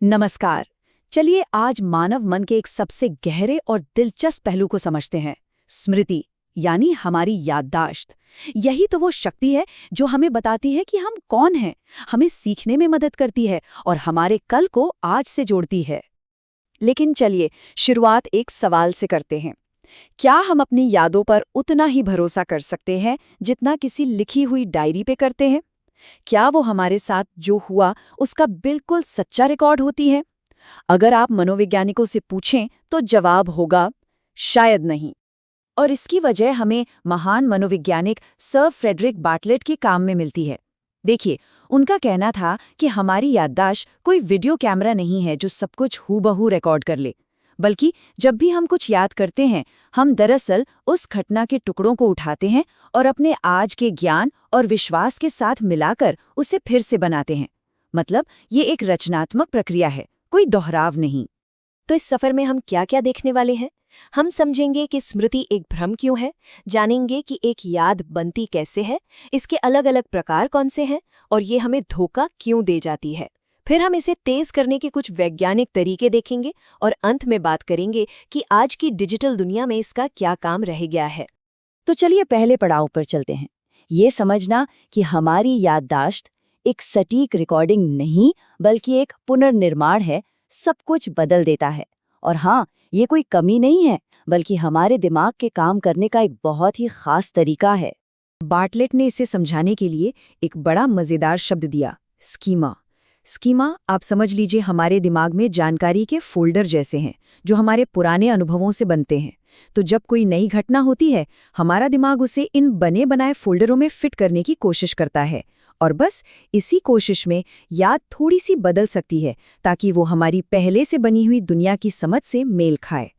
नमस्कार। चलिए आज मानव मन के एक सबसे गहरे और दिलचस्प पहलू को समझते हैं। स्मृति यानी हमारी याददाश्त। यही तो वो शक्ति है जो हमें बताती है कि हम कौन हैं, हमें सीखने में मदद करती है और हमारे कल को आज से जोड़ती है। लेकिन चलिए शुरुआत एक सवाल से करते हैं। क्या हम अपनी यादों पर उतना ही भरोसा कर सकते हैं जितना किसी लिखी हुई डायरी पे करते हैं? क्या वो हमारे साथ जो हुआ उसका बिल्कुल सच्चा रिकॉर्ड होती है? अगर आप मनोवैज्ञानिकों से पूछें तो जवाब होगा शायद नहीं। और इसकी वजह हमें महान मनोवैज्ञानिक सर फ्रेडरिक बार्टलेट के काम में मिलती है। देखिए, उनका कहना था कि हमारी याददाश्त कोई वीडियो कैमरा नहीं है जो सब कुछ हूबहू रिकॉर्ड कर ले, बल्कि जब भी हम कुछ याद करते हैं हम दरअसल उस घटना के टुकड़ों को उठाते हैं और अपने आज के ज्ञान और विश्वास के साथ मिलाकर उसे फिर से बनाते हैं। मतलब ये एक रचनात्मक प्रक्रिया है, कोई दोहराव नहीं। तो इस सफर में हम क्या क्या देखने वाले हैं? हम समझेंगे कि स्मृति एक भ्रम क्यों है, जानेंगे कि एक याद बनती कैसे है, इसके अलग अलग प्रकार कौन से हैं और ये हमें धोखा क्यों दे जाती है। फिर हम इसे तेज करने के कुछ वैज्ञानिक तरीके देखेंगे और अंत में बात करेंगे कि आज की डिजिटल दुनिया में इसका क्या काम रह गया है। तो चलिए पहले पड़ाव पर चलते हैं। ये समझना कि हमारी याददाश्त एक सटीक रिकॉर्डिंग नहीं बल्कि एक पुनर्निर्माण है, सब कुछ बदल देता है। और हाँ, ये कोई कमी नहीं है बल्कि हमारे दिमाग के काम करने का एक बहुत ही खास तरीका है। बार्टलेट ने इसे समझाने के लिए एक बड़ा मजेदार शब्द दिया, स्कीमा। स्कीमा आप समझ लीजिए हमारे दिमाग में जानकारी के फोल्डर जैसे हैं जो हमारे पुराने अनुभवों से बनते हैं। तो जब कोई नई घटना होती है हमारा दिमाग उसे इन बने बनाए फोल्डरों में फिट करने की कोशिश करता है और बस इसी कोशिश में याद थोड़ी सी बदल सकती है ताकि वो हमारी पहले से बनी हुई दुनिया की समझ से मेल खाए।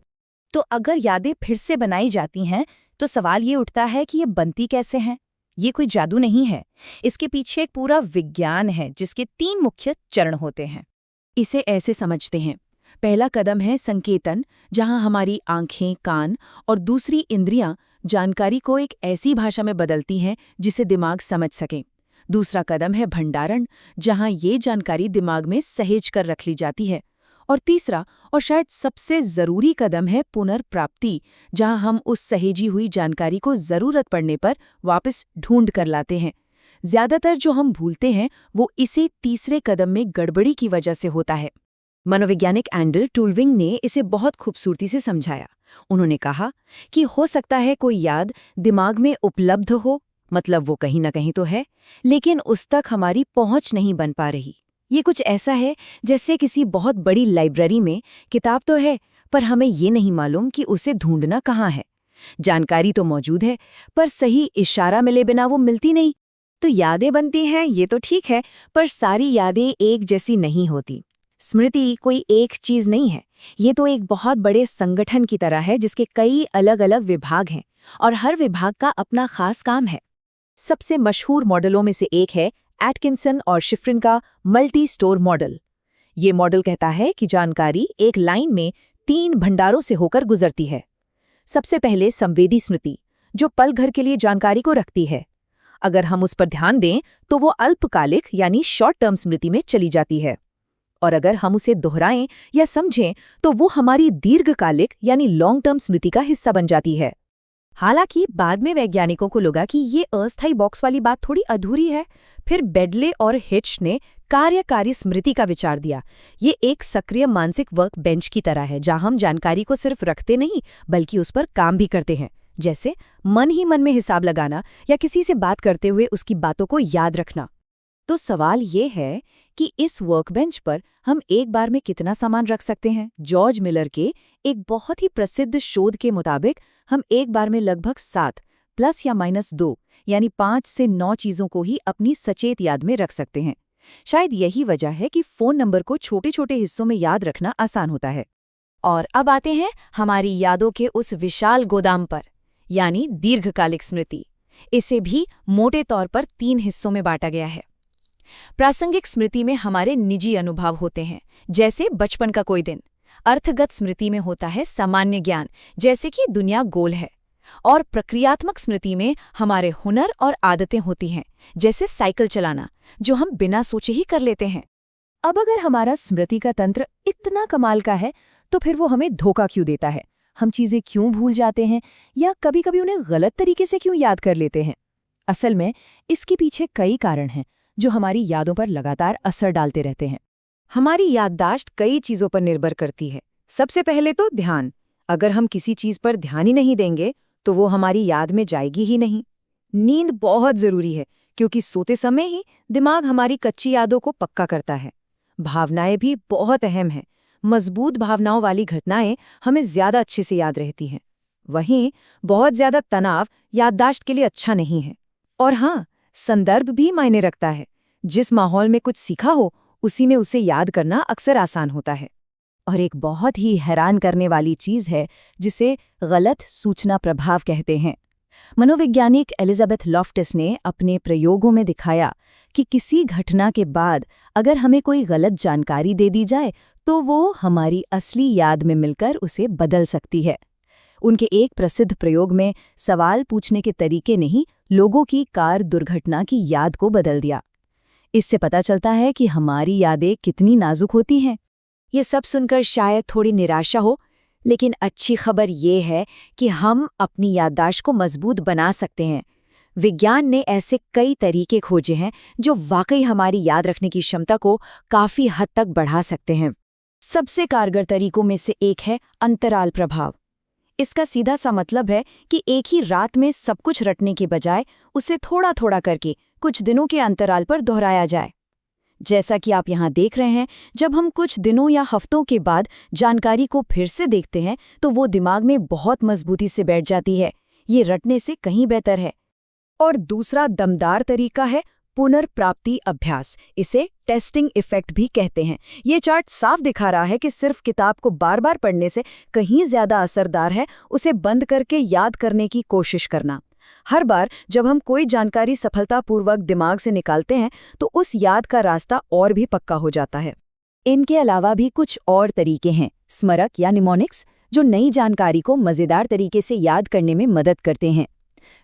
तो अगर यादें फिर से बनाई जाती हैं तो सवाल ये उठता है कि ये बनती कैसे हैं? ये कोई जादू नहीं है, इसके पीछे एक पूरा विज्ञान है जिसके 3 मुख्य चरण होते हैं। इसे ऐसे समझते हैं। पहला कदम है संकेतन, जहां हमारी आंखें, कान और दूसरी इंद्रियां जानकारी को एक ऐसी भाषा में बदलती हैं जिसे दिमाग समझ सके। दूसरा कदम है भंडारण, जहां ये जानकारी दिमाग में सहेज कर रख ली जाती है। और तीसरा और शायद सबसे जरूरी कदम है पुनर्प्राप्ति, जहां हम उस सहेजी हुई जानकारी को जरूरत पड़ने पर वापस ढूंढ कर लाते हैं। ज्यादातर जो हम भूलते हैं वो इसी तीसरे कदम में गड़बड़ी की वजह से होता है। मनोवैज्ञानिक एंडल टूलविंग ने इसे बहुत खूबसूरती से समझाया। उन्होंने कहा कि हो सकता है कोई याद दिमाग में उपलब्ध हो, मतलब वो कहीं ना कहीं तो है, लेकिन उस तक हमारी पहुंच नहीं बन पा रही। ये कुछ ऐसा है जैसे किसी बहुत बड़ी लाइब्रेरी में किताब तो है पर हमें ये नहीं मालूम कि उसे ढूंढना कहाँ है। जानकारी तो मौजूद है पर सही इशारा मिले बिना वो मिलती नहीं। तो यादें बनती हैं ये तो ठीक है, पर सारी यादें एक जैसी नहीं होती। स्मृति कोई एक चीज नहीं है, ये तो एक बहुत बड़े संगठन की तरह है जिसके कई अलग अलग विभाग हैं और हर विभाग का अपना खास काम है। सबसे मशहूर मॉडलों में से एक है एटकिंसन और शिफ्रिन का मल्टी स्टोर मॉडल। ये मॉडल कहता है कि जानकारी एक लाइन में 3 भंडारों से होकर गुजरती है। सबसे पहले संवेदी स्मृति, जो पल भर के लिए जानकारी को रखती है। अगर हम उस पर ध्यान दें तो वो अल्पकालिक यानी शॉर्ट टर्म स्मृति में चली जाती है। और अगर हम उसे दोहराएं या समझें तो वो हमारी दीर्घकालिक यानी लॉन्ग टर्म स्मृति का हिस्सा बन जाती है। हालांकि बाद में वैज्ञानिकों को लगा कि ये अस्थायी बॉक्स वाली बात थोड़ी अधूरी है। फिर बेडले और हिच ने कार्यकारी स्मृति का विचार दिया। ये एक सक्रिय मानसिक वर्क बेंच की तरह है जहां हम जानकारी को सिर्फ रखते नहीं बल्कि उस पर काम भी करते हैं, जैसे मन ही मन में हिसाब लगाना या किसी से बात करते हुए उसकी बातों को याद रखना। तो सवाल ये है कि इस वर्कबेंच पर हम एक बार में कितना सामान रख सकते हैं? जॉर्ज मिलर के एक बहुत ही प्रसिद्ध शोध के मुताबिक हम एक बार में लगभग 7 प्लस या माइनस 2 यानी 5 से 9 चीजों को ही अपनी सचेत याद में रख सकते हैं। शायद यही वजह है कि फोन नंबर को छोटे छोटे हिस्सों में याद रखना आसान होता है। और अब आते हैं हमारी यादों के उस विशाल गोदाम पर, यानी दीर्घकालिक स्मृति। इसे भी मोटे तौर पर 3 हिस्सों में बांटा गया है। प्रासंगिक स्मृति में हमारे निजी अनुभव होते हैं, जैसे बचपन का कोई दिन। अर्थगत स्मृति में होता है सामान्य ज्ञान, जैसे कि दुनिया गोल है। और प्रक्रियात्मक स्मृति में हमारे हुनर और आदतें होती हैं, जैसे साइकिल चलाना, जो हम बिना सोचे ही कर लेते हैं। अब अगर हमारा स्मृति का तंत्र इतना कमाल का है तो फिर वो हमें धोखा क्यों देता है? हम चीजें क्यों भूल जाते हैं या कभी-कभी उन्हें गलत तरीके से क्यों याद कर लेते हैं? असल में इसके पीछे कई कारण हैं जो हमारी यादों पर लगातार असर डालते रहते हैं। हमारी याददाश्त कई चीजों पर निर्भर करती है। सबसे पहले तो ध्यान। अगर हम किसी चीज पर ध्यान ही नहीं देंगे तो वो हमारी याद में जाएगी ही नहीं। नींद बहुत जरूरी है क्योंकि सोते समय ही दिमाग हमारी कच्ची यादों को पक्का करता है। भावनाएं भी बहुत अहम हैं। मजबूत भावनाओं वाली घटनाएं हमें ज्यादा अच्छे से याद रहती हैं। वहीं बहुत ज्यादा तनाव याददाश्त के लिए अच्छा नहीं है। और हाँ, संदर्भ भी मायने रखता है। जिस माहौल में कुछ सीखा हो उसी में उसे याद करना अक्सर आसान होता है। और एक बहुत ही हैरान करने वाली चीज है जिसे गलत सूचना प्रभाव कहते हैं। मनोवैज्ञानिक एलिजाबेथ लॉफ्टस ने अपने प्रयोगों में दिखाया कि किसी घटना के बाद अगर हमें कोई गलत जानकारी दे दी जाए तो वो हमारी असली याद में मिलकर उसे बदल सकती है। उनके एक प्रसिद्ध प्रयोग में सवाल पूछने के तरीके ने ही लोगों की कार दुर्घटना की याद को बदल दिया। इससे पता चलता है कि हमारी यादें कितनी नाजुक होती हैं। ये सब सुनकर शायद थोड़ी निराशा हो, लेकिन अच्छी खबर ये है कि हम अपनी याददाश्त को मजबूत बना सकते हैं। विज्ञान ने ऐसे कई तरीके खोजे हैं जो वाकई हमारी याद रखने की क्षमता को काफी हद तक बढ़ा सकते हैं। सबसे कारगर तरीकों में से एक है अंतराल प्रभाव। इसका सीधा सा मतलब है कि एक ही रात में सब कुछ रटने के बजाय उसे थोड़ा थोड़ा करके कुछ दिनों के अंतराल पर दोहराया जाए। जैसा कि आप यहाँ देख रहे हैं, जब हम कुछ दिनों या हफ्तों के बाद जानकारी को फिर से देखते हैं तो वो दिमाग में बहुत मजबूती से बैठ जाती है। ये रटने से कहीं बेहतर है। और दूसरा दमदार तरीका है पुनर्प्राप्ति अभ्यास। इसे टेस्टिंग इफेक्ट भी कहते हैं। ये चार्ट साफ दिखा रहा है कि सिर्फ किताब को बार बार पढ़ने से कहीं ज्यादा असरदार है उसे बंद करके याद करने की कोशिश करना। हर बार जब हम कोई जानकारी सफलतापूर्वक दिमाग से निकालते हैं तो उस याद का रास्ता और भी पक्का हो जाता है। इनके अलावा भी कुछ और तरीके हैं, स्मरक या निमोनिक्स, जो नई जानकारी को मजेदार तरीके से याद करने में मदद करते हैं।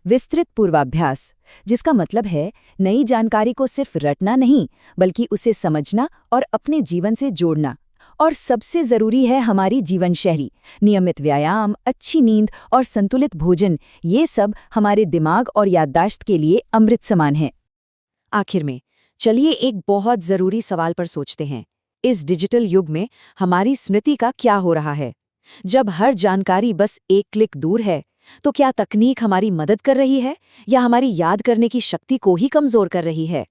विस्तृत पूर्वाभ्यास, जिसका मतलब है नई जानकारी को सिर्फ रटना नहीं बल्कि उसे समझना और अपने जीवन से जोड़ना। और सबसे जरूरी है हमारी जीवनशैली, नियमित व्यायाम, अच्छी नींद और संतुलित भोजन। ये सब हमारे दिमाग और याददाश्त के लिए अमृत समान है। आखिर में चलिए एक बहुत जरूरी सवाल पर सोचते हैं। इस डिजिटल युग में हमारी स्मृति का क्या हो रहा है? जब हर जानकारी बस एक क्लिक दूर है, तो क्या तकनीक हमारी मदद कर रही है या हमारी याद करने की शक्ति को ही कमजोर कर रही है?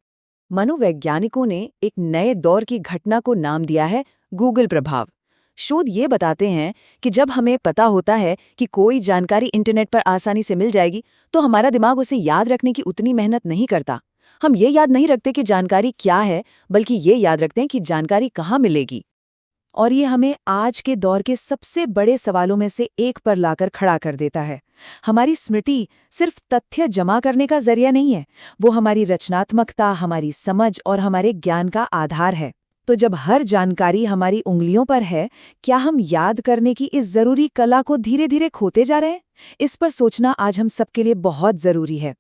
मनोवैज्ञानिकों ने एक नए दौर की घटना को नाम दिया है गूगल प्रभाव। शोध ये बताते हैं कि जब हमें पता होता है कि कोई जानकारी इंटरनेट पर आसानी से मिल जाएगी तो हमारा दिमाग उसे याद रखने की उतनी मेहनत नहीं करता। हम ये याद नहीं रखते कि जानकारी क्या है, बल्कि ये याद रखते हैं कि जानकारी कहाँ मिलेगी। और ये हमें आज के दौर के सबसे बड़े सवालों में से एक पर लाकर खड़ा कर देता है। हमारी स्मृति सिर्फ तथ्य जमा करने का जरिया नहीं है, वो हमारी रचनात्मकता, हमारी समझ और हमारे ज्ञान का आधार है। तो जब हर जानकारी हमारी उंगलियों पर है, क्या हम याद करने की इस जरूरी कला को धीरे धीरे खोते जा रहे हैं? इस पर सोचना आज हम सबके लिए बहुत जरूरी है।